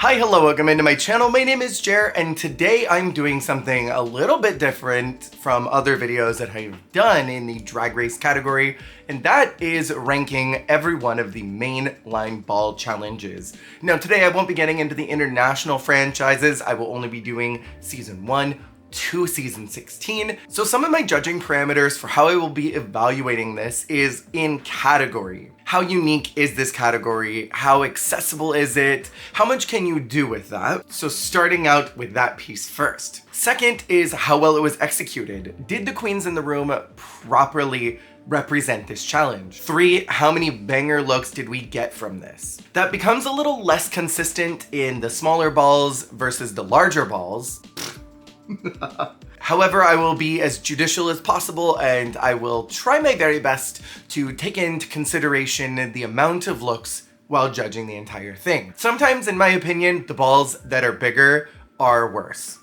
Hi, hello, welcome into my channel. My name is Jer, and today I'm doing something a little bit different from other videos that I've done in the drag race category, and that is ranking every one of the mainline ball challenges. Now today I won't be getting into the international franchises. I will only be doing season 1 to season 16. So some of my judging parameters for how I will be evaluating this is in category. How unique is this category? How accessible is it? How much can you do with that? So starting out with that piece first. Second is how well it was executed. Did the queens in the room properly represent this challenge? 3, how many banger looks did we get from this? That becomes a little less consistent in the smaller balls versus the larger balls. However, I will be as judicial as possible, and I will try my very best to take into consideration the amount of looks while judging the entire thing. Sometimes, in my opinion, the balls that are bigger are worse.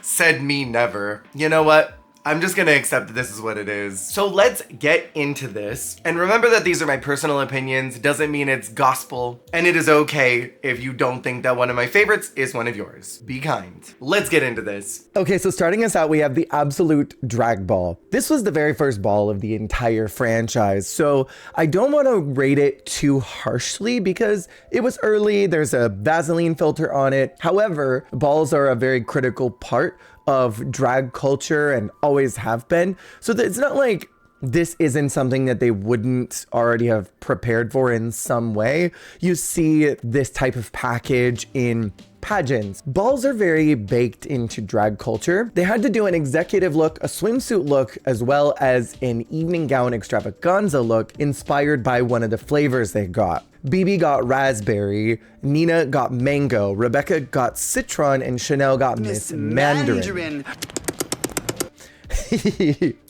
Said me never. You know what? I'm just gonna accept that this is what it is. So let's get into this. And remember that these are my personal opinions. Doesn't mean it's gospel. And it is okay if you don't think that one of my favorites is one of yours. Be kind. Let's get into this. Okay, so starting us out, we have the Absolut drag ball. This was the very first ball of the entire franchise. So I don't want to rate it too harshly because it was early. There's a Vaseline filter on it. However, balls are a very critical part of drag culture and always have been. So that it's not like this isn't something that they wouldn't already have prepared for in some way. You see this type of package in pageants. Balls are very baked into drag culture. They had to do an executive look, a swimsuit look, as well as an evening gown extravaganza look inspired by one of the flavors they got. BB got raspberry, Nina got mango, Rebecca got citron, and Chanel got Miss Mandarin.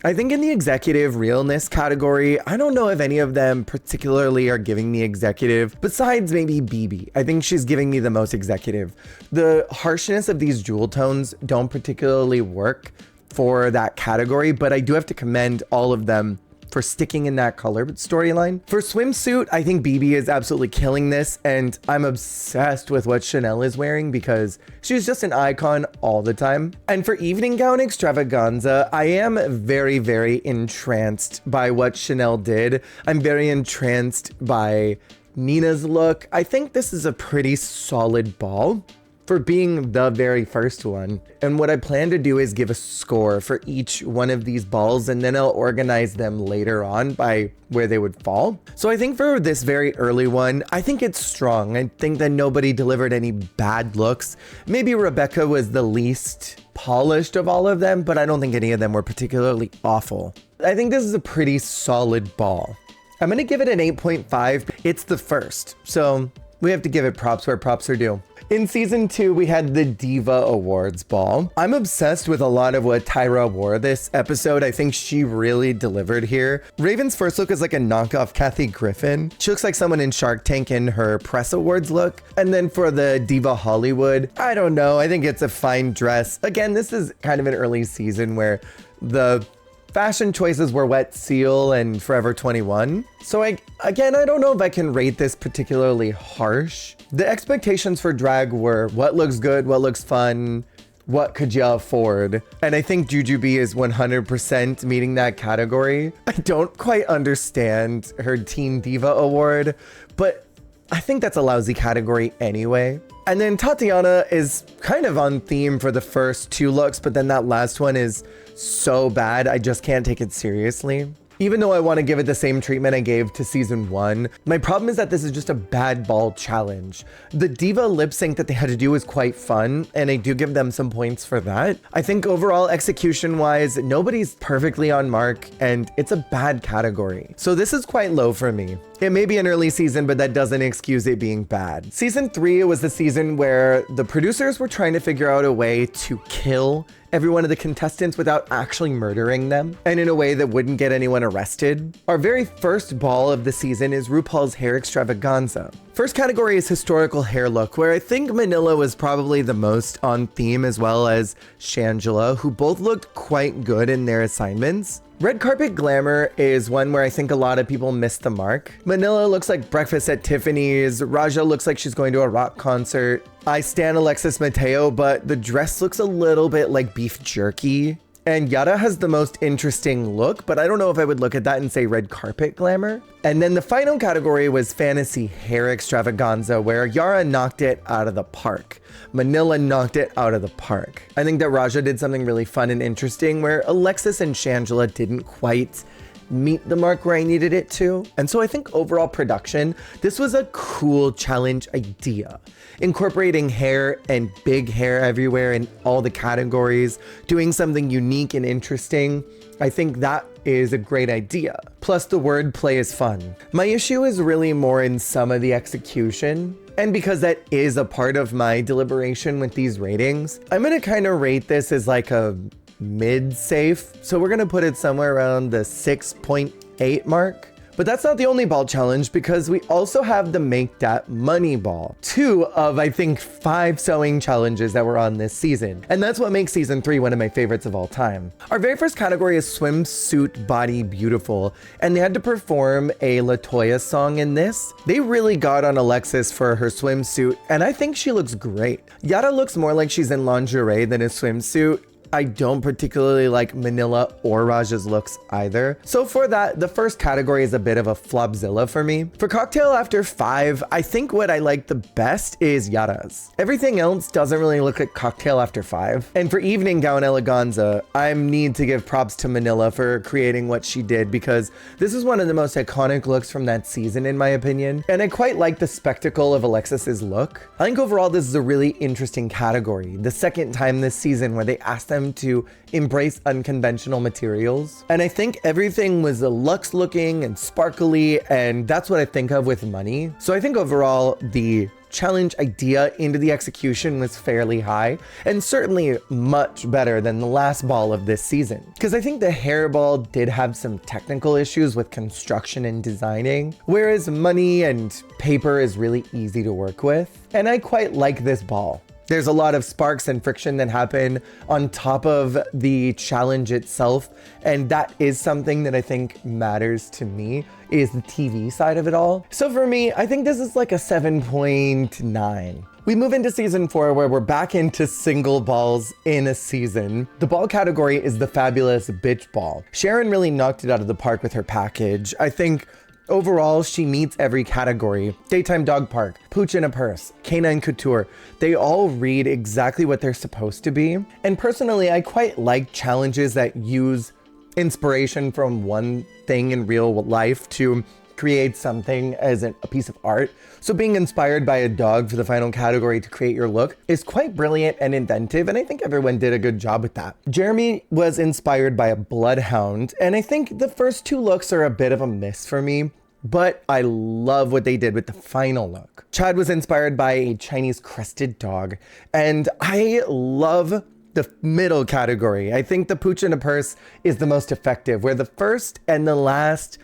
I think in the executive realness category, I don't know if any of them particularly are giving me executive, besides maybe BB. I think she's giving me the most executive. The harshness of these jewel tones don't particularly work for that category, but I do have to commend all of them for sticking in that color storyline. For swimsuit, I think BB is absolutely killing this, and I'm obsessed with what Chanel is wearing because she's just an icon all the time. And for evening gown extravaganza, I am very, very entranced by what Chanel did. I'm very entranced by Nina's look. I think this is a pretty solid ball for being the very first one. And what I plan to do is give a score for each one of these balls, and then I'll organize them later on by where they would fall. So I think for this very early one, I think it's strong. I think that nobody delivered any bad looks. Maybe Rebecca was the least polished of all of them, but I don't think any of them were particularly awful. I think this is a pretty solid ball. I'm gonna give it an 8.5. It's the first, so we have to give it props where props are due. In season 2, we had the Diva Awards ball. I'm obsessed with a lot of what Tyra wore this episode. I think she really delivered here. Raven's first look is like a knockoff Kathy Griffin. She looks like someone in Shark Tank in her press awards look. And then for the Diva Hollywood, I don't know. I think it's a fine dress. Again, this is kind of an early season where the fashion choices were Wet Seal and Forever 21. So I don't know if I can rate this particularly harsh. The expectations for drag were what looks good, what looks fun, what could you afford? And I think Jujubee is 100% meeting that category. I don't quite understand her Teen Diva award, but I think that's a lousy category anyway. And then Tatiana is kind of on theme for the first 2 looks, but then that last one is so bad, I just can't take it seriously. Even though I want to give it the same treatment I gave to season 1, my problem is that this is just a bad ball challenge. The Diva lip sync that they had to do was quite fun, and I do give them some points for that. I think overall execution wise, nobody's perfectly on mark, and it's a bad category. So this is quite low for me. It may be an early season, but that doesn't excuse it being bad. Season 3 was the season where the producers were trying to figure out a way to kill every one of the contestants without actually murdering them, and in a way that wouldn't get anyone arrested. Our very first ball of the season is RuPaul's Hair Extravaganza. First category is historical hair look, where I think Manila was probably the most on theme, as well as Shangela, who both looked quite good in their assignments. Red carpet glamour is one where I think a lot of people miss the mark. Manila looks like breakfast at Tiffany's. Raja looks like she's going to a rock concert. I stan Alexis Mateo, but the dress looks a little bit like beef jerky. And Yara has the most interesting look, but I don't know if I would look at that and say red carpet glamour. And then the final category was fantasy hair extravaganza, where Yara knocked it out of the park. Manila knocked it out of the park. I think that Raja did something really fun and interesting where Alexis and Shangela didn't quite meet the mark where I needed it to. And so I think overall production, this was a cool challenge idea. Incorporating hair and big hair everywhere in all the categories, doing something unique and interesting. I think that is a great idea. Plus the wordplay is fun. My issue is really more in some of the execution. And because that is a part of my deliberation with these ratings, I'm gonna kind of rate this as like a mid-safe. So we're gonna put it somewhere around the 6.8 mark. But that's not the only ball challenge, because we also have the Make That Money ball. 2 of, I think, 5 sewing challenges that were on this season. And that's what makes season 3 one of my favorites of all time. Our very first category is Swimsuit Body Beautiful, and they had to perform a LaToya song in this. They really got on Alexis for her swimsuit, and I think she looks great. Yara looks more like she's in lingerie than a swimsuit. I don't particularly like Manila or Raja's looks either. So for that, the first category is a bit of a flopzilla for me. For Cocktail After 5, I think what I like the best is Yara's. Everything else doesn't really look like Cocktail After 5. And for Evening Gown Eleganza, I need to give props to Manila for creating what she did, because this is one of the most iconic looks from that season in my opinion. And I quite like the spectacle of Alexis's look. I think overall this is a really interesting category. The second time this season where they asked them to embrace unconventional materials. And I think everything was luxe looking and sparkly, and that's what I think of with money. So I think overall the challenge idea into the execution was fairly high, and certainly much better than the last ball of this season. Because I think the hair ball did have some technical issues with construction and designing, whereas money and paper is really easy to work with. And I quite like this ball. There's a lot of sparks and friction that happen on top of the challenge itself. And that is something that I think matters to me, is the TV side of it all. So for me, I think this is like a 7.9. We move into season 4, where we're back into single balls in a season. The ball category is the fabulous bitch ball. Sharon really knocked it out of the park with her package. I think overall, she meets every category. Daytime Dog Park, Pooch in a Purse, Canine Couture. They all read exactly what they're supposed to be. And personally, I quite like challenges that use inspiration from one thing in real life to create something as a piece of art. So being inspired by a dog for the final category to create your look is quite brilliant and inventive, and I think everyone did a good job with that. Jeremy was inspired by a bloodhound, and I think the first 2 looks are a bit of a miss for me, but I love what they did with the final look. Chad was inspired by a Chinese crested dog, and I love the middle category. I think the Pooch in a Purse is the most effective, where the first and the last,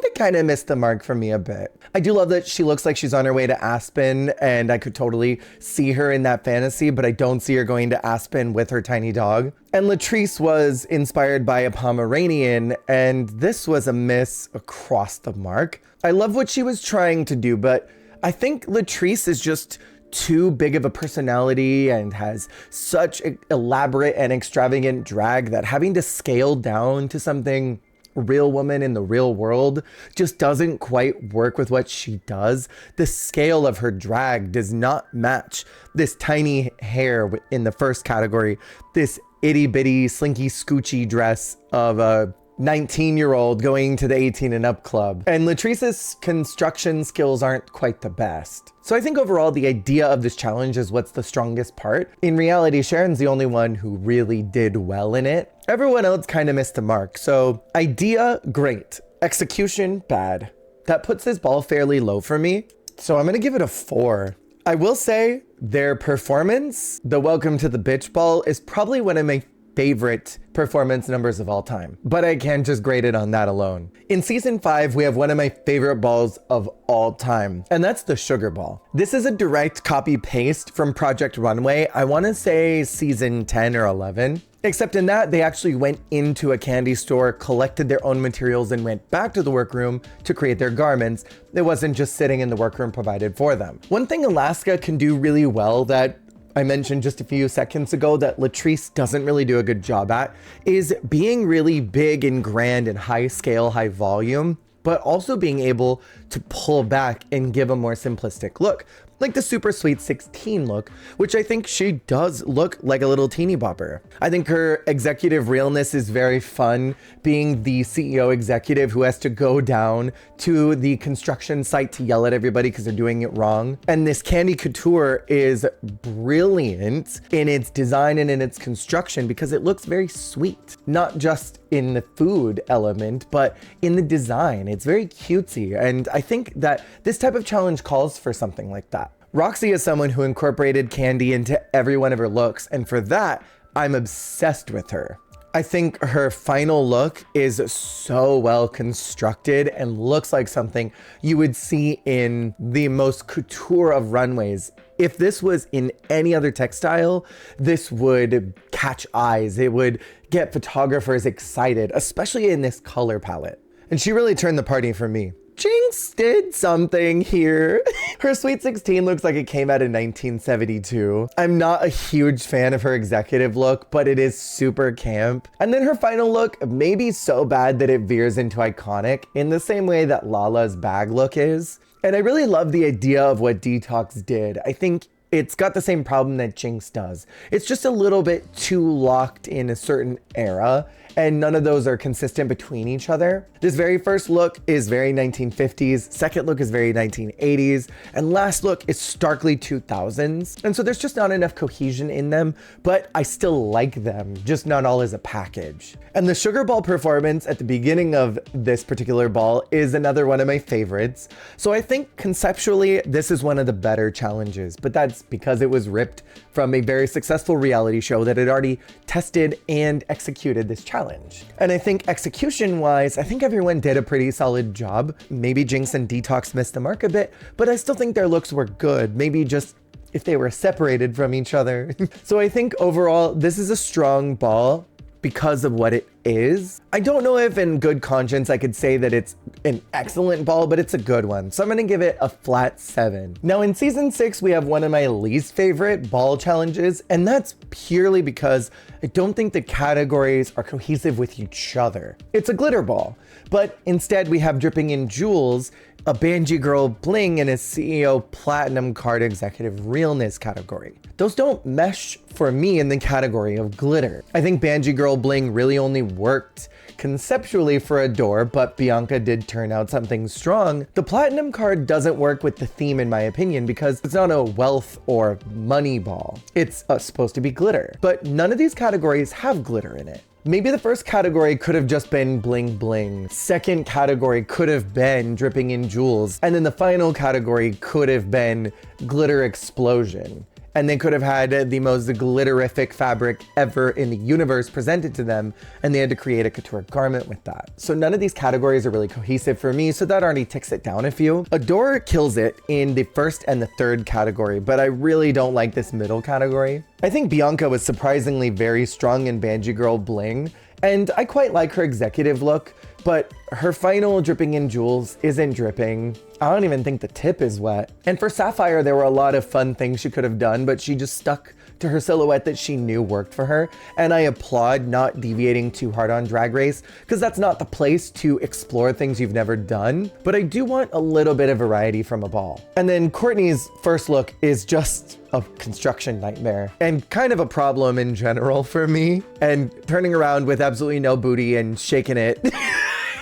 they kind of missed the mark for me a bit. I do love that she looks like she's on her way to Aspen, and I could totally see her in that fantasy, but I don't see her going to Aspen with her tiny dog. And Latrice was inspired by a Pomeranian, and this was a miss across the mark. I love what she was trying to do, but I think Latrice is just too big of a personality and has such elaborate and extravagant drag that having to scale down to something real woman in the real world just doesn't quite work with what she does. The scale of her drag does not match this tiny hair in the first category, this itty bitty slinky scoochy dress of a 19-year-old going to the 18 and up club. And Latrice's construction skills aren't quite the best. So I think overall the idea of this challenge is what's the strongest part. In reality, Sharon's the only one who really did well in it. Everyone else kind of missed the mark. So idea, great. Execution, bad. That puts this ball fairly low for me. So I'm gonna give it a 4. I will say their performance, the Welcome to the Bitch Ball, is probably one of my favorite performance numbers of all time, but I can't just grade it on that alone. In season 5, we have one of my favorite balls of all time, and that's the sugar ball. This is a direct copy paste from Project Runway. I want to say season 10 or 11. Except in that, they actually went into a candy store, collected their own materials, and went back to the workroom to create their garments. It wasn't just sitting in the workroom provided for them. One thing Alaska can do really well that I mentioned just a few seconds ago that Latrice doesn't really do a good job at is being really big and grand and high scale, high volume, but also being able to pull back and give a more simplistic look. Like the super sweet 16 look, which I think she does look like a little teeny bopper. I think her executive realness is very fun, being the CEO executive who has to go down to the construction site to yell at everybody because they're doing it wrong. And this candy couture is brilliant in its design and in its construction because it looks very sweet, not just in the food element, but in the design. It's very cutesy. And I think that this type of challenge calls for something like that. Roxy is someone who incorporated candy into every one of her looks, and for that, I'm obsessed with her. I think her final look is so well constructed and looks like something you would see in the most couture of runways. If this was in any other textile, this would catch eyes. It would get photographers excited, especially in this color palette. And she really turned the party for me. Jinx did something here. Her Sweet 16 looks like it came out in 1972. I'm not a huge fan of her executive look, but it is super camp. And then her final look may be so bad that it veers into iconic in the same way that Lala's bag look is. And I really love the idea of what Detox did. I think it's got the same problem that Jinx does. It's just a little bit too locked in a certain era, and none of those are consistent between each other. This very first look is very 1950s, second look is very 1980s, and last look is starkly 2000s. And so there's just not enough cohesion in them, but I still like them, just not all as a package. And the sugar ball performance at the beginning of this particular ball is another one of my favorites. So I think conceptually, this is one of the better challenges, but that's because it was ripped from a very successful reality show that had already tested and executed this challenge. And I think execution-wise, I think everyone did a pretty solid job. Maybe Jinx and Detox missed the mark a bit, but I still think their looks were good. Maybe just if they were separated from each other. So I think overall, this is a strong ball because of what it is. I don't know if in good conscience I could say that it's an excellent ball, but it's a good one. So I'm gonna give it a flat 7. Now in season 6, we have one of my least favorite ball challenges, and that's purely because I don't think the categories are cohesive with each other. It's a glitter ball, but instead we have dripping in jewels, a Banji Girl bling, and a CEO Platinum Card Executive Realness category. Those don't mesh for me in the category of glitter. I think Banji Girl bling really only worked conceptually for a door, but Bianca did turn out something strong. The Platinum card doesn't work with the theme in my opinion because it's not a wealth or money ball. It's supposed to be glitter, but none of these categories have glitter in it. Maybe the first category could have just been bling bling. Second category could have been dripping in jewels. And then the final category could have been glitter explosion. And they could have had the most glitterific fabric ever in the universe presented to them, and they had to create a couture garment with that. So none of these categories are really cohesive for me, so that already ticks it down a few. Adore kills it in the first and the third category, but I really don't like this middle category. I think Bianca was surprisingly very strong in Banji Girl bling, and I quite like her executive look, but her final dripping in jewels isn't dripping. I don't even think the tip is wet. And for Sapphire, there were a lot of fun things she could have done, but she just stuck to her silhouette that she knew worked for her. And I applaud not deviating too hard on Drag Race, because that's not the place to explore things you've never done. But I do want a little bit of variety from a ball. And then Courtney's first look is just a construction nightmare and kind of a problem in general for me. And turning around with absolutely no booty and shaking it.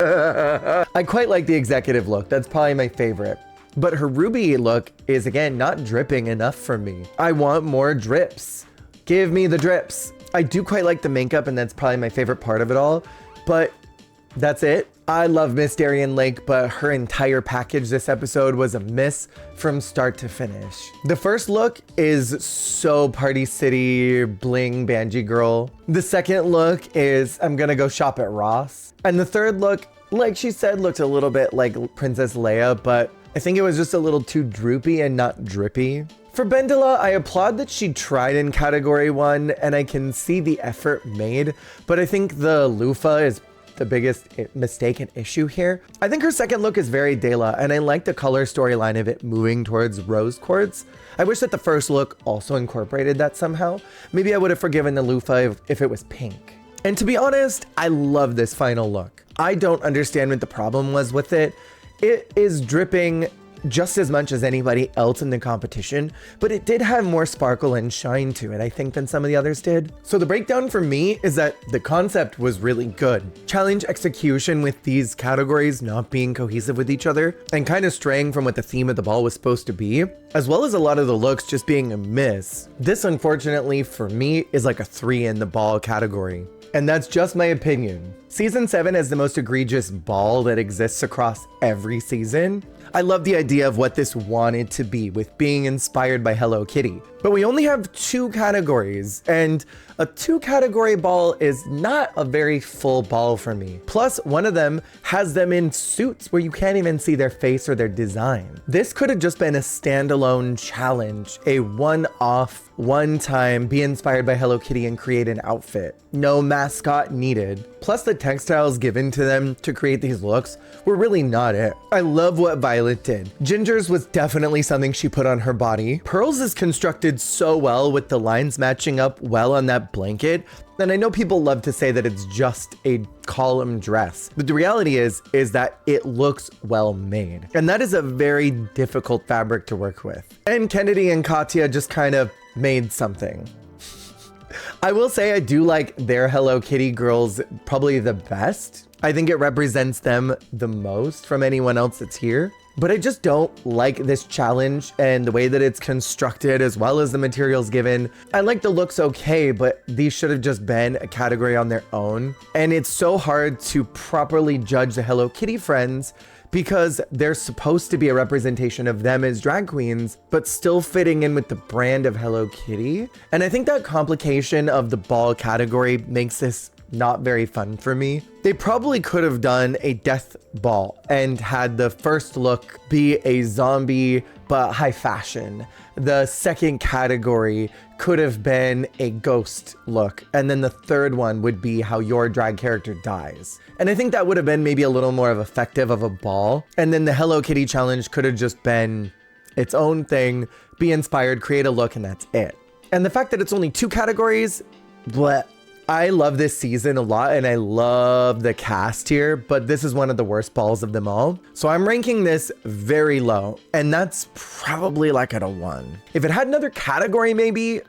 I quite like the executive look. That's probably my favorite. But her ruby look is, again, not dripping enough for me. I want more drips. Give me the drips. I do quite like the makeup, and that's probably my favorite part of it all. But That's it. I love Miss Darien Lake, but her entire package this episode was a miss from start to finish. The first look is so Party City bling Banji girl. The second look is I'm gonna go shop at Ross. And the third look, like she said, looked a little bit like Princess Leia, but I think it was just a little too droopy and not drippy. For Bendela, I applaud that she tried in category 1 and I can see the effort made, but I think the loofah is the biggest mistake and issue here. I think her second look is very Dela, and I like the color storyline of it moving towards rose quartz. I wish that the first look also incorporated that somehow. Maybe I would have forgiven the loofah if it was pink. And to be honest, I love this final look. I don't understand what the problem was with it. It is dripping just as much as anybody else in the competition, but it did have more sparkle and shine to it, I think, than some of the others did. So the breakdown for me is that the concept was really good. Challenge execution with these categories not being cohesive with each other and kind of straying from what the theme of the ball was supposed to be, as well as a lot of the looks just being a miss. This, unfortunately, for me, is like a 3 in the ball category. And that's just my opinion. Season 7 has the most egregious ball that exists across every season. I love the idea of what this wanted to be with being inspired by Hello Kitty. But we only have 2 categories, and a 2-category ball is not a very full ball for me. Plus, one of them has them in suits where you can't even see their face or their design. This could have just been a standalone challenge, a one-off, one-time, be inspired by Hello Kitty and create an outfit. No mascot needed. Plus, the textiles given to them to create these looks were really not it. I love what Violet did. Ginger's was definitely something she put on her body. Pearl's is constructed so well with the lines matching up well on that blanket. And I know people love to say that it's just a column dress, but the reality is that it looks well made. And that is a very difficult fabric to work with. And Kennedy and Katya just kind of made something. I will say I do like their Hello Kitty girls probably the best. I think it represents them the most from anyone else that's here. But I just don't like this challenge and the way that it's constructed as well as the materials given. I like the looks okay, but these should have just been a category on their own. And it's so hard to properly judge the Hello Kitty friends because they're supposed to be a representation of them as drag queens, but still fitting in with the brand of Hello Kitty. And I think that complication of the ball category makes this not very fun for me. They probably could have done a death ball and had the first look be a zombie but high fashion. The second category could have been a ghost look, and then the third one would be how your drag character dies. And I think that would have been maybe a little more of effective of a ball. And then the Hello Kitty challenge could have just been its own thing, be inspired, create a look, and that's it. And the fact that it's only 2 categories, bleh. I love this season a lot and I love the cast here, but this is one of the worst balls of them all. So I'm ranking this very low, and that's probably like at a 1. If it had another category, maybe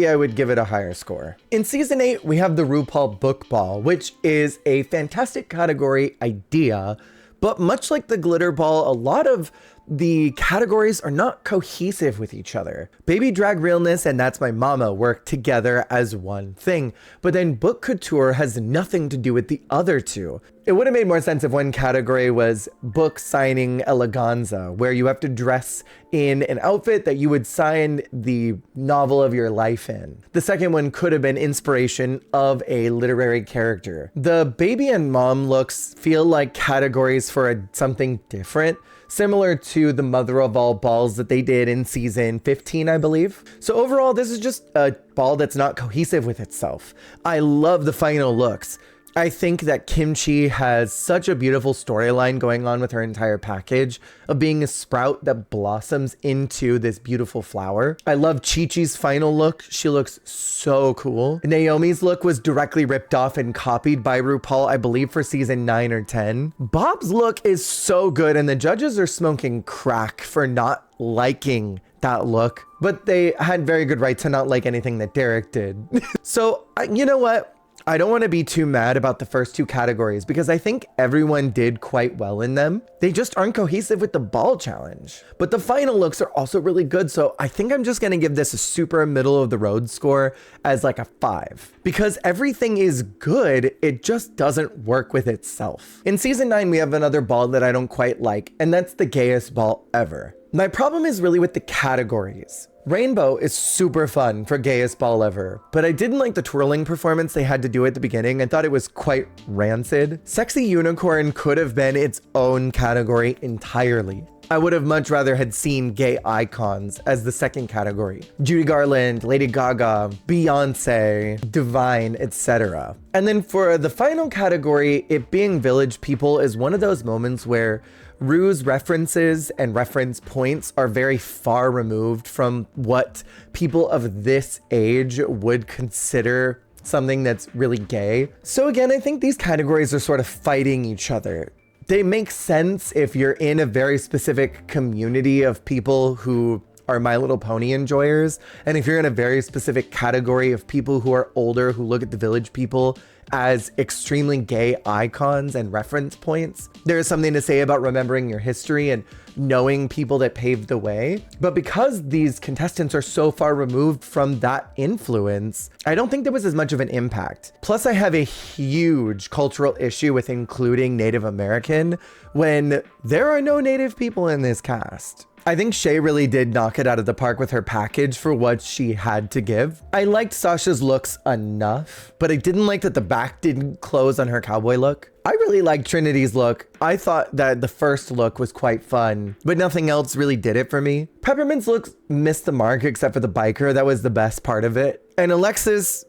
I would give it a higher score. In season 8, we have the RuPaul Book Ball, which is a fantastic category idea, but much like the glitter ball, a lot of the categories are not cohesive with each other. Baby Drag Realness and That's My Mama work together as one thing, but then Book Couture has nothing to do with the other two. It would have made more sense if one category was book signing eleganza, where you have to dress in an outfit that you would sign the novel of your life in. The second one could have been inspiration of a literary character. The baby and mom looks feel like categories for something different, similar to the Mother of All balls that they did in season 15, I believe. So overall, this is just a ball that's not cohesive with itself. I love the final looks. I think that Kimchi has such a beautiful storyline going on with her entire package of being a sprout that blossoms into this beautiful flower. I love Chi-Chi's final look. She looks so cool. Naomi's look was directly ripped off and copied by RuPaul, I believe for season 9 or 10. Bob's look is so good, and the judges are smoking crack for not liking that look, but they had very good right to not like anything that Derek did. So you know what? I don't want to be too mad about the first two categories because I think everyone did quite well in them. They just aren't cohesive with the ball challenge. But the final looks are also really good, so I think I'm just going to give this a super middle of the road score as like a 5. Because everything is good, it just doesn't work with itself. In season 9, we have another ball that I don't quite like, and that's the gayest ball ever. My problem is really with the categories. Rainbow is super fun for gayest ball ever, but I didn't like the twirling performance they had to do at the beginning. I thought it was quite rancid. Sexy Unicorn could have been its own category entirely. I would have much rather had seen gay icons as the second category. Judy Garland, Lady Gaga, Beyonce, Divine, etc. And then for the final category, it being Village People is one of those moments where Rue's references and reference points are very far removed from what people of this age would consider something that's really gay. So again, I think these categories are sort of fighting each other. They make sense if you're in a very specific community of people who are My Little Pony enjoyers, and if you're in a very specific category of people who are older who look at the Village People as extremely gay icons and reference points. There is something to say about remembering your history and knowing people that paved the way. But because these contestants are so far removed from that influence, I don't think there was as much of an impact. Plus, I have a huge cultural issue with including Native American when there are no Native people in this cast. I think Shay really did knock it out of the park with her package for what she had to give. I liked Sasha's looks enough, but I didn't like that the back didn't close on her cowboy look. I really liked Trinity's look. I thought that the first look was quite fun, but nothing else really did it for me. Peppermint's look missed the mark except for the biker. That was the best part of it. And Alexis...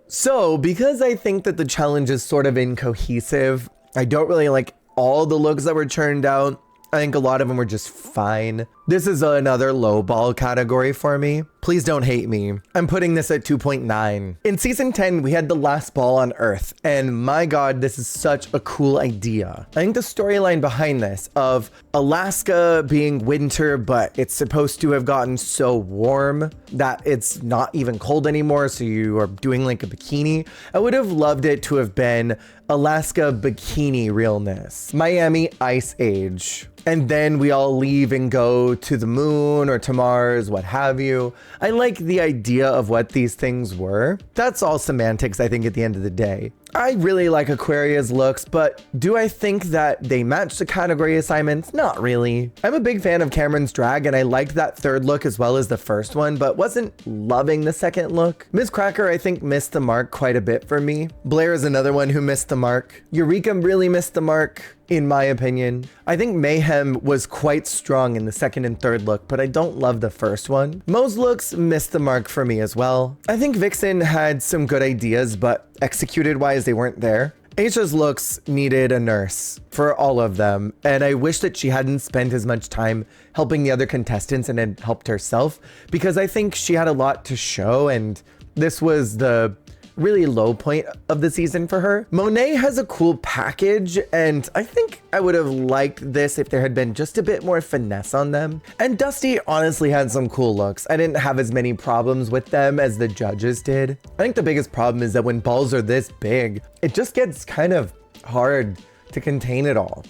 So, because I think that the challenge is sort of incohesive, I don't really like all the looks that were churned out. I think a lot of them were just fine. This is another low ball category for me. Please don't hate me. I'm putting this at 2.9. In season 10, we had the last ball on Earth, and my God, this is such a cool idea. I think the storyline behind this of Alaska being winter, but it's supposed to have gotten so warm that it's not even cold anymore, so you are doing like a bikini. I would have loved it to have been Alaska bikini realness, Miami Ice Age. And then we all leave and go to the moon or to Mars, what have you. I like the idea of what these things were. That's all semantics, I think, at the end of the day. I really like Aquaria's looks, but do I think that they match the category assignments? Not really. I'm a big fan of Cameron's drag, and I liked that third look as well as the first one, but wasn't loving the second look. Miss Cracker, I think, missed the mark quite a bit for me. Blair is another one who missed the mark. Eureka really missed the mark, in my opinion. I think Mayhem was quite strong in the second and third look, but I don't love the first one. Mo's looks missed the mark for me as well. I think Vixen had some good ideas, but executed wise, they weren't there. Asia's looks needed a nurse for all of them, and I wish that she hadn't spent as much time helping the other contestants and had helped herself, because I think she had a lot to show, and this was the really low point of the season for her. Monet has a cool package, and I think I would have liked this if there had been just a bit more finesse on them. And Dusty honestly had some cool looks. I didn't have as many problems with them as the judges did. I think the biggest problem is that when balls are this big, it just gets kind of hard to contain it all.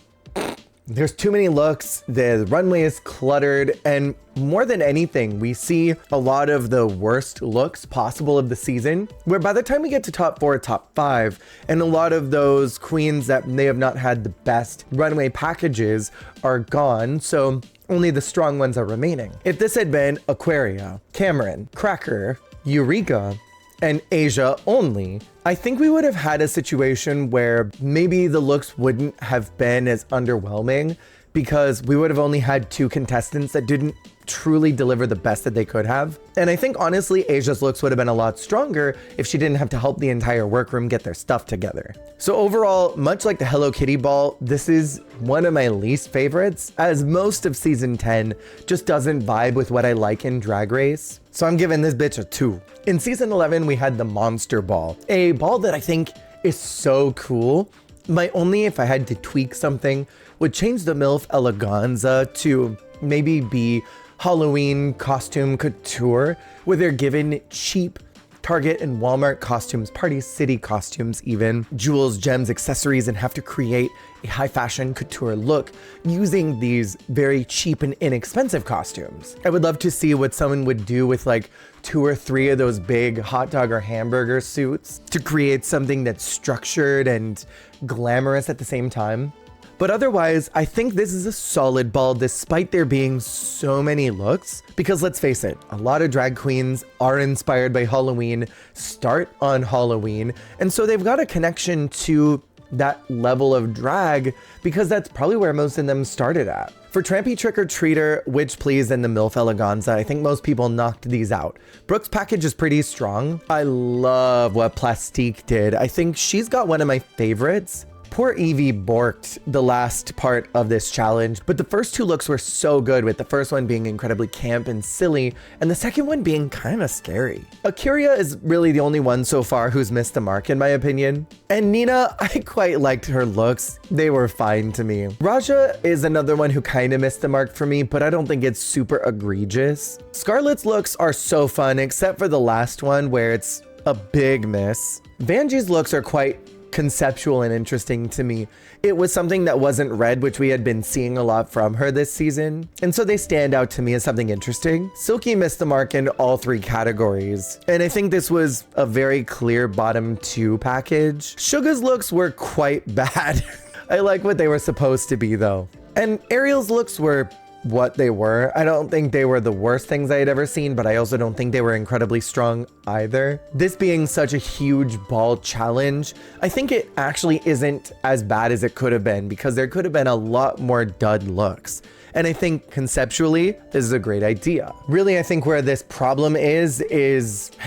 There's too many looks, the runway is cluttered, and more than anything, we see a lot of the worst looks possible of the season, where by the time we get to top 4, top 5, and a lot of those queens that may have not had the best runway packages are gone, so only the strong ones are remaining. If this had been Aquaria, Cameron, Cracker, Eureka, and Asia only, I think we would have had a situation where maybe the looks wouldn't have been as underwhelming because we would have only had 2 contestants that didn't truly deliver the best that they could have. And I think honestly, Asia's looks would have been a lot stronger if she didn't have to help the entire workroom get their stuff together. So overall, much like the Hello Kitty ball, this is one of my least favorites, as most of season 10 just doesn't vibe with what I like in Drag Race. So I'm giving this bitch a 2. In season 11, we had the Monster Ball, a ball that I think is so cool. My only, if I had to tweak something, would change the MILF Eleganza to maybe be Halloween costume couture, where they're given cheap Target and Walmart costumes, Party City costumes even, jewels, gems, accessories, and have to create a high fashion couture look using these very cheap and inexpensive costumes. I would love to see what someone would do with like 2 or 3 of those big hot dog or hamburger suits to create something that's structured and glamorous at the same time. But otherwise, I think this is a solid ball despite there being so many looks, because let's face it, a lot of drag queens are inspired by Halloween, start on Halloween, and so they've got a connection to that level of drag because that's probably where most of them started at. For Trampy Trick or Treater, Witch Please, and the MILF Eleganza, I think most people knocked these out. Brooke's package is pretty strong. I love what Plastique did. I think she's got one of my favorites. Poor Evie borked the last part of this challenge, but the first 2 looks were so good, with the first one being incredibly camp and silly, and the second one being kind of scary. Akuria is really the only one so far who's missed the mark in my opinion. And Nina, I quite liked her looks. They were fine to me. Raja is another one who kind of missed the mark for me, but I don't think it's super egregious. Scarlett's looks are so fun, except for the last one where it's a big miss. Vanjie's looks are quite conceptual and interesting to me. It was something that wasn't red, which we had been seeing a lot from her this season, and so they stand out to me as something interesting. Silky missed the mark in all 3 categories, and I think this was a very clear bottom 2 package. Suga's looks were quite bad. I like what they were supposed to be though. And Ariel's looks were what they were. I don't think they were the worst things I had ever seen, but I also don't think they were incredibly strong either. This being such a huge ball challenge, I think it actually isn't as bad as it could have been, because there could have been a lot more dud looks. And I think conceptually, this is a great idea. Really, I think where this problem is,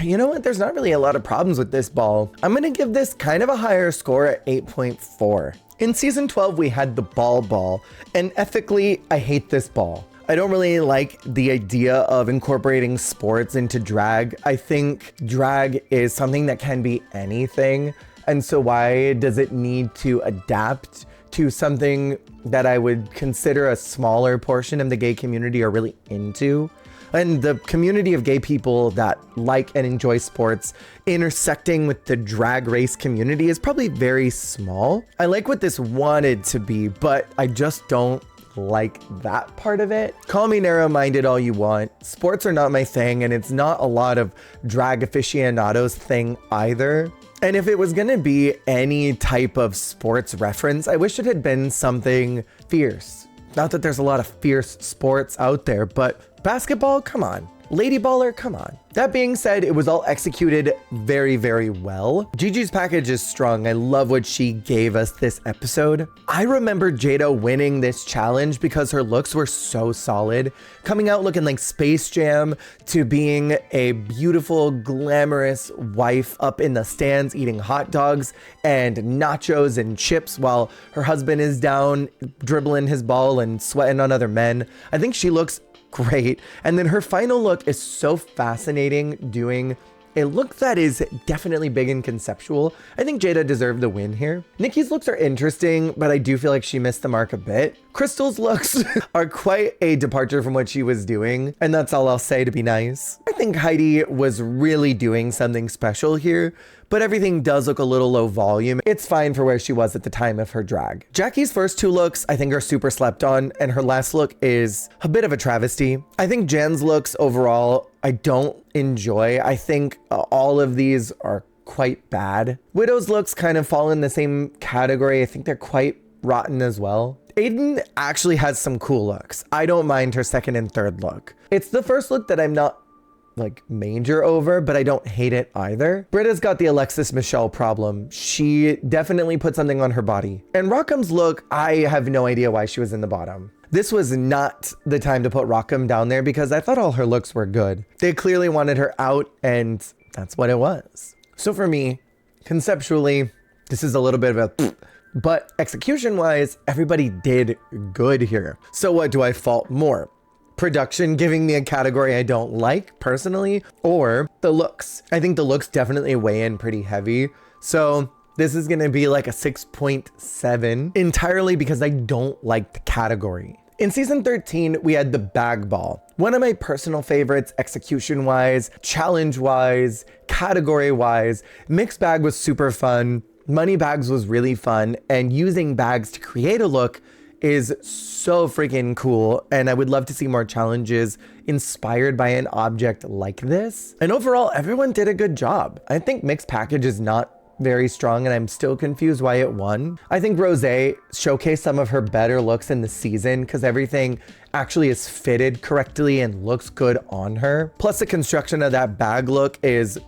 you know what? There's not really a lot of problems with this ball. I'm gonna give this kind of a higher score at 8.4. In season 12, we had the ball, and ethically, I hate this ball. I don't really like the idea of incorporating sports into drag. I think drag is something that can be anything, and so why does it need to adapt to something that I would consider a smaller portion of the gay community are really into? And the community of gay people that like and enjoy sports intersecting with the drag race community is probably very small. I like what this wanted to be, but I just don't like that part of it. Call me narrow-minded all you want. Sports are not my thing, and it's not a lot of drag aficionados thing either. And if it was gonna be any type of sports reference, I wish it had been something fierce. Not that there's a lot of fierce sports out there, but basketball, come on. Lady baller, come on. That being said, it was all executed very, very well. Gigi's package is strong. I love what she gave us this episode. I remember Jada winning this challenge because her looks were so solid, coming out looking like Space Jam to being a beautiful, glamorous wife up in the stands eating hot dogs and nachos and chips while her husband is down dribbling his ball and sweating on other men. I think she looks great. And then her final look is so fascinating, doing a look that is definitely big and conceptual. I think Jada deserved the win here. Nikki's looks are interesting, but I do feel like she missed the mark a bit. Crystal's looks are quite a departure from what she was doing, and that's all I'll say to be nice. I think Heidi was really doing something special here, but everything does look a little low volume. It's fine for where she was at the time of her drag. Jackie's first 2 looks I think are super slept on, and her last look is a bit of a travesty. I think Jan's looks overall I don't enjoy. I think all of these are quite bad. Widow's looks kind of fall in the same category. I think they're quite rotten as well. Aiden actually has some cool looks. I don't mind her second and third look. It's the first look that I'm not like major over, but I don't hate it either. Britta's got the Alexis Michelle problem. She definitely put something on her body. And Rockham's look, I have no idea why she was in the bottom. This was not the time to put Rockham down there because I thought all her looks were good. They clearly wanted her out, and that's what it was. So for me, conceptually, this is a little bit of a but execution-wise, everybody did good here. So what do I fault more? Production giving me a category I don't like personally, or the looks? I think the looks definitely weigh in pretty heavy. So this is gonna be like a 6.7 entirely because I don't like the category. In season 13, we had the bag ball. One of my personal favorites, execution-wise, challenge-wise, category-wise. Mixed bag was super fun. Money bags was really fun. And using bags to create a look is so freaking cool. And I would love to see more challenges inspired by an object like this. And overall, everyone did a good job. I think mixed package is not very strong and I'm still confused why it won. I think Rosé showcased some of her better looks in the season because everything actually is fitted correctly and looks good on her. Plus the construction of that bag look is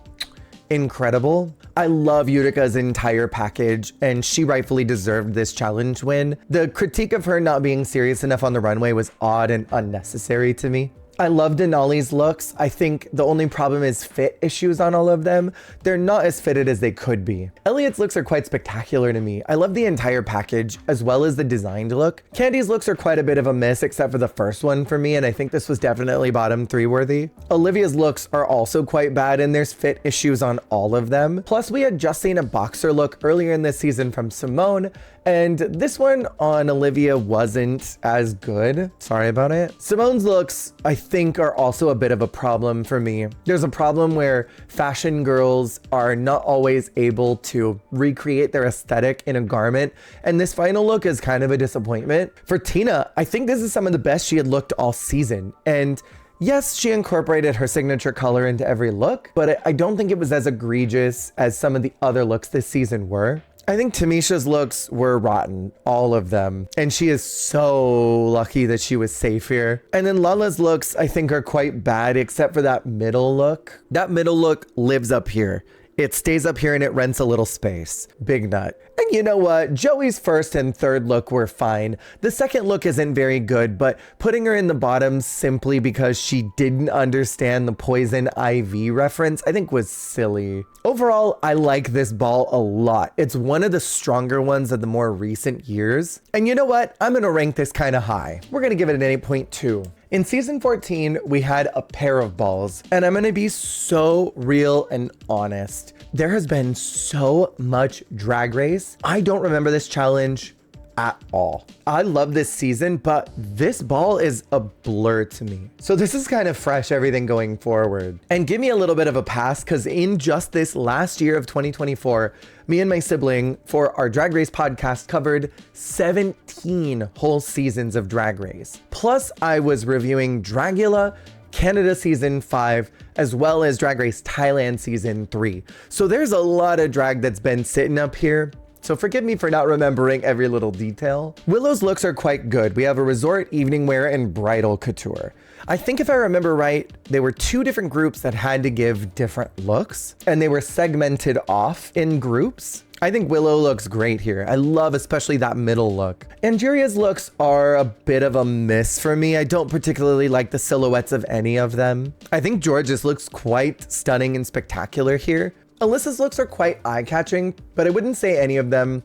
incredible. I love Utica's entire package and she rightfully deserved this challenge win. The critique of her not being serious enough on the runway was odd and unnecessary to me. I love Denali's looks. I think the only problem is fit issues on all of them. They're not as fitted as they could be. Elliot's looks are quite spectacular to me. I love the entire package as well as the designed look. Candy's looks are quite a bit of a miss except for the first one for me, and I think this was definitely bottom 3 worthy. Olivia's looks are also quite bad and there's fit issues on all of them. Plus we had just seen a boxer look earlier in this season from Simone, and this one on Olivia wasn't as good. Sorry about it. Simone's looks, I think, are also a bit of a problem for me. There's a problem where fashion girls are not always able to recreate their aesthetic in a garment, and this final look is kind of a disappointment. For Tina, I think this is some of the best she had looked all season, and yes, she incorporated her signature color into every look, but I don't think it was as egregious as some of the other looks this season were. I think Tamisha's looks were rotten, all of them. And she is so lucky that she was safe here. And then Lala's looks, I think, are quite bad, except for that middle look. That middle look lives up here. It stays up here and it rents a little space. Big nut. And you know what? Joey's first and third look were fine. The second look isn't very good, but putting her in the bottom simply because she didn't understand the poison IV reference, I think was silly. Overall, I like this ball a lot. It's one of the stronger ones of the more recent years. And you know what? I'm gonna rank this kind of high. We're gonna give it an 8.2. In season 14, we had a pair of balls, and I'm gonna be so real and honest. There has been so much Drag Race. I don't remember this challenge at all. I love this season, but this ball is a blur to me. So this is kind of fresh, everything going forward. And give me a little bit of a pass, because in just this last year of 2024, me and my sibling for our Drag Race podcast covered 17 whole seasons of Drag Race. Plus I was reviewing Dragula, Canada season 5, as well as Drag Race Thailand season 3. So there's a lot of drag that's been sitting up here. So forgive me for not remembering every little detail. Willow's looks are quite good. We have a resort, evening wear, and bridal couture. I think if I remember right, there were 2 different groups that had to give different looks, and they were segmented off in groups. I think Willow looks great here. I love especially that middle look. Angeria's looks are a bit of a miss for me. I don't particularly like the silhouettes of any of them. I think George's looks quite stunning and spectacular here. Alyssa's looks are quite eye-catching, but I wouldn't say any of them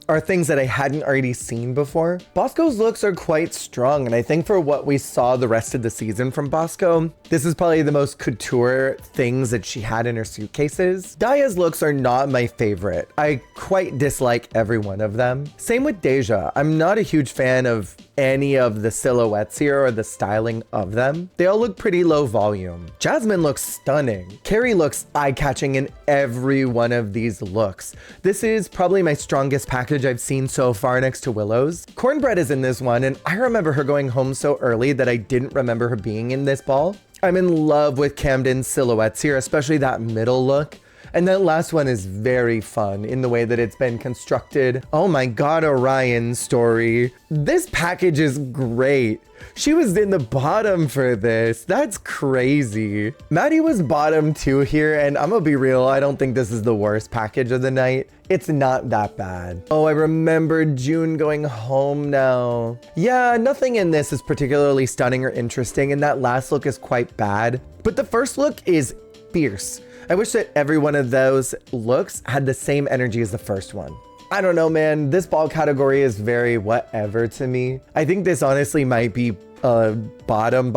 are things that I hadn't already seen before. Bosco's looks are quite strong, and I think for what we saw the rest of the season from Bosco, this is probably the most couture things that she had in her suitcases. Daya's looks are not my favorite. I quite dislike every one of them. Same with Deja. I'm not a huge fan of any of the silhouettes here or the styling of them. They all look pretty low volume. Jasmine looks stunning. Carrie looks eye-catching in every one of these looks. This is probably my strongest package I've seen so far next to Willow's. Cornbread is in this one, and I remember her going home so early that I didn't remember her being in this ball. I'm in love with Camden's silhouettes here, especially that middle look. And that last one is very fun in the way that it's been constructed. Oh my God, Orion's story. This package is great. She was in the bottom for this. That's crazy. Maddie was bottom too here, and I'm gonna be real, I don't think this is the worst package of the night. It's not that bad. Oh, I remember June going home now. Yeah, nothing in this is particularly stunning or interesting, and that last look is quite bad. But the first look is fierce. I wish that every one of those looks had the same energy as the first one. I don't know, man. This ball category is very whatever to me. I think this honestly might be bottom,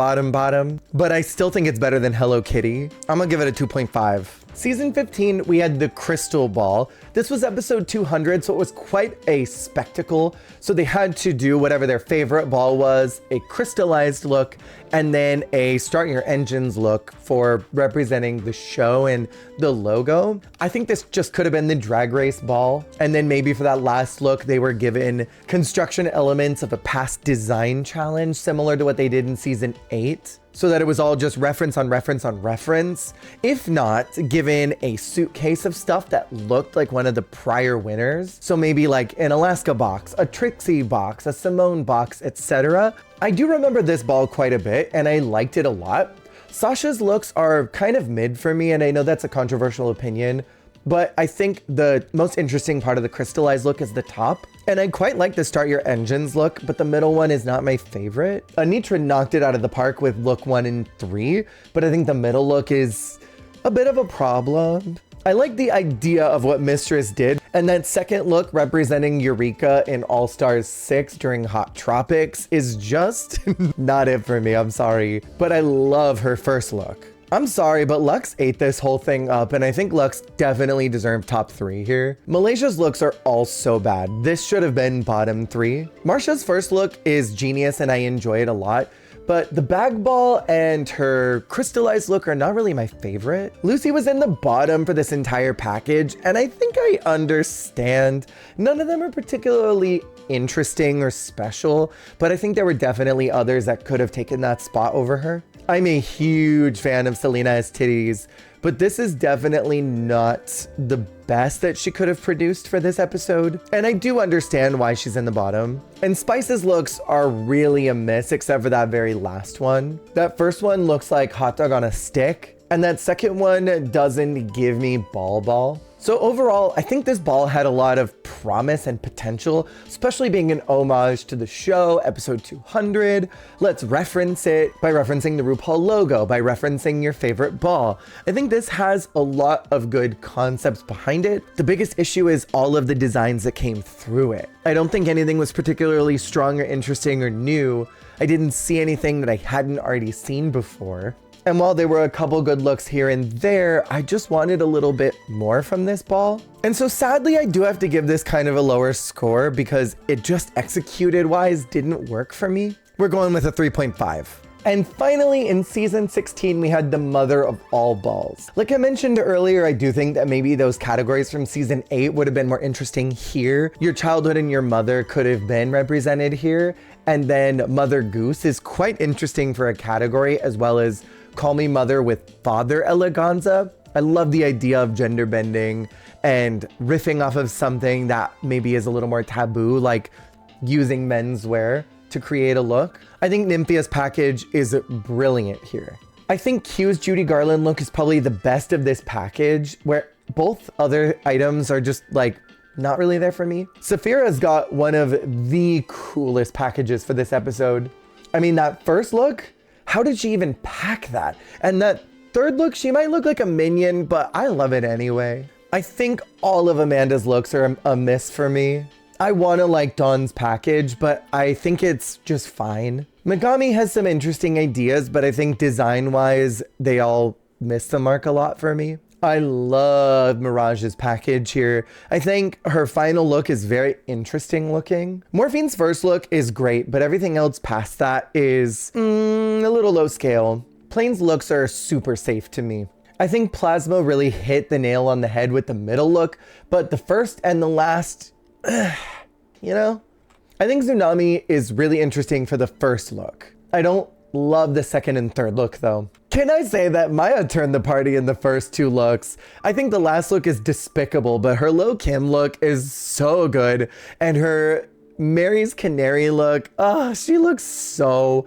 but I still think it's better than Hello Kitty. I'm gonna give it a 2.5. Season 15, we had the Crystal Ball. This was episode 200, so it was quite a spectacle. So they had to do whatever their favorite ball was, a crystallized look, and then a Start Your Engines look for representing the show and the logo. I think this just could have been the Drag Race ball. And then maybe for that last look, they were given construction elements of a past design challenge, similar to what they did in season 8. So that it was all just reference on reference on reference. If not, given a suitcase of stuff that looked like one of the prior winners. So maybe like an Alaska box, a Trixie box, a Simone box, etc. I do remember this ball quite a bit and I liked it a lot. Sasha's looks are kind of mid for me, and I know that's a controversial opinion, but I think the most interesting part of the crystallized look is the top. And I quite like the Start Your Engines look, but the middle one is not my favorite. Anitra knocked it out of the park with look 1 and 3, but I think the middle look is a bit of a problem. I like the idea of what Mistress did, and that second look representing Eureka in All Stars 6 during Hot Tropics is just not it for me, I'm sorry. But I love her first look. I'm sorry, but Lux ate this whole thing up, and I think Lux definitely deserved top 3 here. Malaysia's looks are all so bad. This should have been bottom 3. Marsha's first look is genius, and I enjoy it a lot, but the bag ball and her crystallized look are not really my favorite. Lucy was in the bottom for this entire package, and I think I understand. None of them are particularly interesting or special, but I think there were definitely others that could have taken that spot over her. I'm a huge fan of Selena's titties, but this is definitely not the best that she could have produced for this episode. And I do understand why she's in the bottom. And Spice's looks are really a miss, except for that very last one. That first one looks like hot dog on a stick, and that second one doesn't give me ball. So overall, I think this ball had a lot of promise and potential, especially being an homage to the show, episode 200. Let's reference it by referencing the RuPaul logo, by referencing your favorite ball. I think this has a lot of good concepts behind it. The biggest issue is all of the designs that came through it. I don't think anything was particularly strong or interesting or new. I didn't see anything that I hadn't already seen before. And while there were a couple good looks here and there, I just wanted a little bit more from this ball. And so sadly, I do have to give this kind of a lower score because it just executed wise didn't work for me. We're going with a 3.5. And finally, in season 16, we had the mother of all balls. Like I mentioned earlier, I do think that maybe those categories from season 8 would have been more interesting here. Your childhood and your mother could have been represented here. And then Mother Goose is quite interesting for a category, as well as Call Me Mother with Father Eleganza. I love the idea of gender bending and riffing off of something that maybe is a little more taboo, like using menswear to create a look. I think Nymphia's package is brilliant here. I think Q's Judy Garland look is probably the best of this package, where both other items are just like not really there for me. Saphira's got one of the coolest packages for this episode. I mean, that first look, how did she even pack that? And that third look, she might look like a minion, but I love it anyway. I think all of Amanda's looks are a miss for me. I want to like Dawn's package, but I think it's just fine. Megami has some interesting ideas, but I think design-wise, they all miss the mark a lot for me. I love Mirage's package here. I think her final look is very interesting looking. Morphine's first look is great, but everything else past that is a little low scale. Plain's looks are super safe to me. I think Plasma really hit the nail on the head with the middle look, but the first and the last, you know? I think Tsunami is really interesting for the first look. I don't love the second and third look though. Can I say that Maya turned the party in the first 2 looks? I think the last look is despicable, but her Lil' Kim look is so good. And her Mary's Canary look, she looks so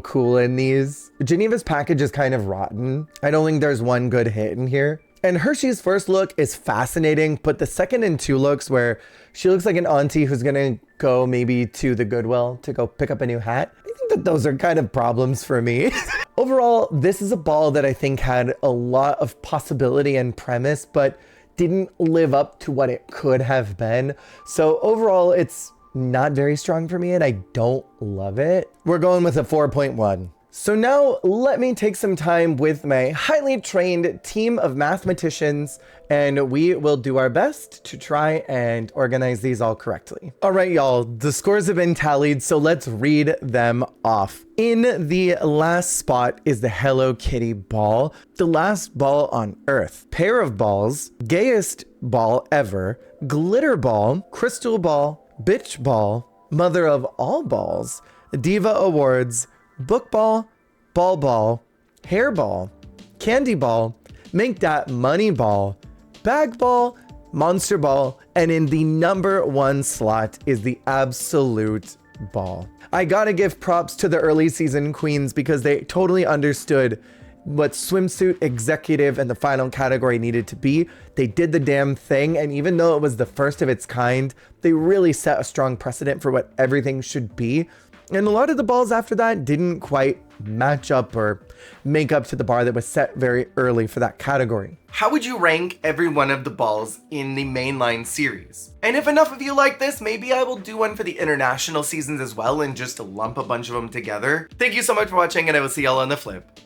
cool in these. Geneva's package is kind of rotten. I don't think there's one good hit in here. And Hershey's first look is fascinating, but the second and 2 looks where she looks like an auntie who's gonna go maybe to the Goodwill to go pick up a new hat, I think that those are kind of problems for me. Overall, this is a ball that I think had a lot of possibility and premise, but didn't live up to what it could have been. So overall, it's not very strong for me and I don't love it. We're going with a 4.1. So now let me take some time with my highly trained team of mathematicians and we will do our best to try and organize these all correctly. All right, y'all, the scores have been tallied, so let's read them off. In the last spot is the Hello Kitty ball, the last ball on Earth. Pair of balls, gayest ball ever, glitter ball, crystal ball, bitch ball, mother of all balls, Diva awards, book ball, ball ball, hair ball, candy ball, make that money ball, bag ball, monster ball, and in the number 1 slot is the Absolut ball. I gotta give props to the early season queens because they totally understood what swimsuit, executive, and the final category needed to be. They did the damn thing, and even though it was the first of its kind, they really set a strong precedent for what everything should be. And a lot of the balls after that didn't quite match up or make up to the bar that was set very early for that category. How would you rank every one of the balls in the mainline series? And if enough of you like this, maybe I will do one for the international seasons as well and just lump a bunch of them together. Thank you so much for watching and I will see y'all on the flip.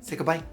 Say goodbye.